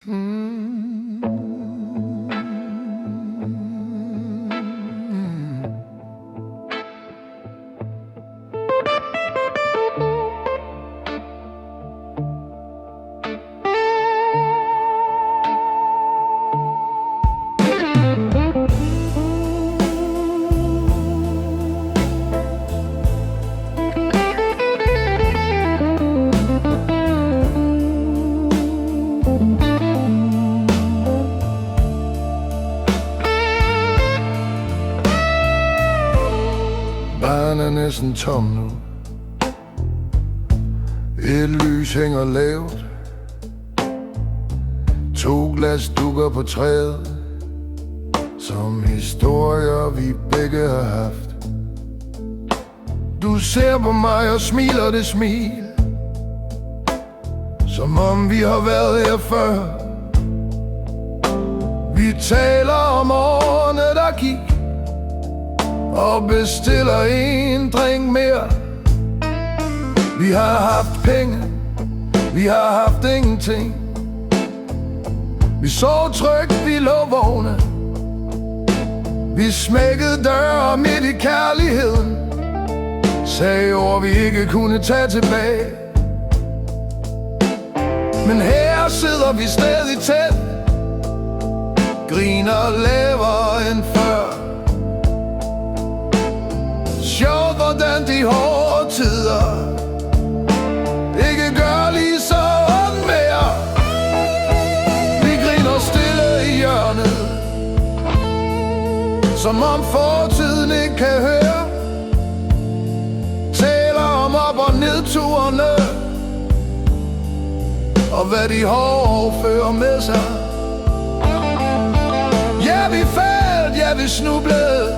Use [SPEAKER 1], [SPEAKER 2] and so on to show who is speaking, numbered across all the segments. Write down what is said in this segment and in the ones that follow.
[SPEAKER 1] Baren er næsten tom nu. Et lys hænger lavt. 2 glas dukker på træet, som historier vi begge har haft. Du ser på mig og smiler det smil, som om vi har været her før. Vi taler om årene der gik, og bestiller en drink mere. Vi har haft penge, vi har haft ingenting. Vi sov trygt, vi lå vågne. Vi smækkede døre midt i kærligheden, sagde ord vi ikke kunne tage tilbage. Men her sidder vi stadig tæt, griner lavere end før. Sjovt, hvordan de hårde tider ikke gør lige sådan mere. Vi griner stille i hjørnet, som om fortiden ikke kan høre. Taler om op- og nedturene, og hvad de hårde fører med sig. Ja, vi faldt, ja, vi snublede,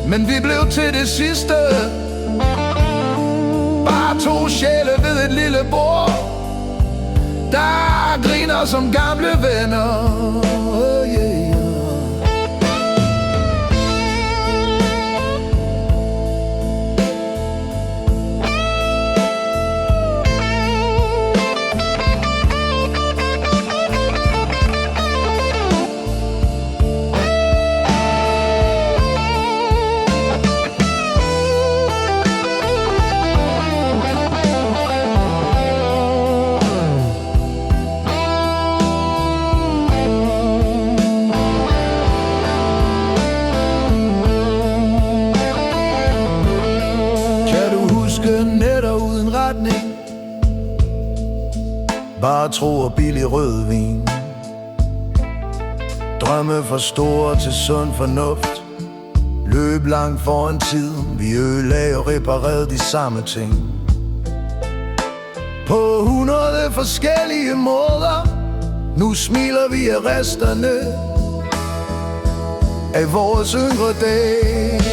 [SPEAKER 1] men vi blev til det sidste. Bare 2 sjæle ved et lille bord, der griner som gamle venner. Nætter uden retning, bare tro og billig rødvin. Drømme for store til sund fornuft, løb langt foran tiden. Vi ødelagde og reparerede de samme ting på 100 forskellige måder. Nu smiler vi af resterne af vores yngre dage.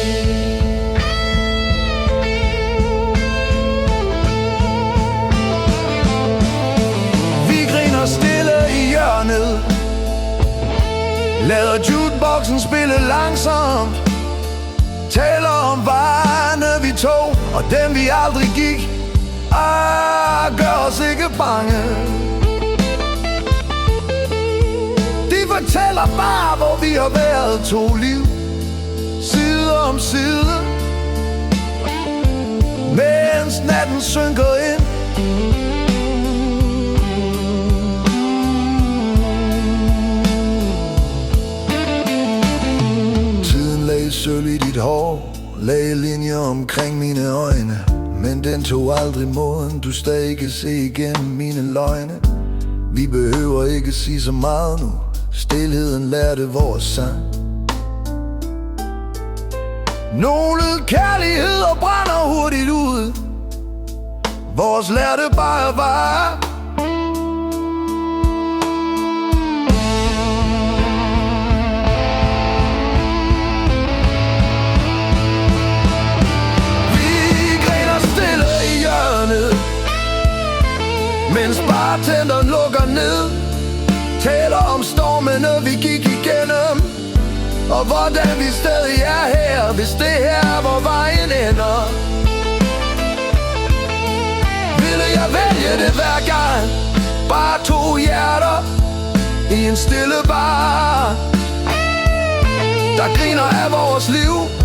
[SPEAKER 1] Stille i hjørnet, lader jukeboxen spille langsomt. Taler om vejene vi tog, og dem vi aldrig gik. Gør os ikke bange. De fortæller bare, hvor vi har været 2 liv, side om side, mens natten synker ind. Sølv i dit hår, lagde linjer omkring mine øjne, men den tog aldrig moden. Du stadig kan se igennem mine løgne. Vi behøver ikke sige så meget nu, stilheden lærte vores sang. Nogle kærligheder brænder hurtigt ud, vores lærte bare var. Mens bartenderen lukker ned, taler om stormene vi gik igennem, og hvordan vi stadig er her, hvis det her er hvor vejen ender. Ville jeg vælge det hver gang, Bare to hjerter i en stille bar, der griner af vores liv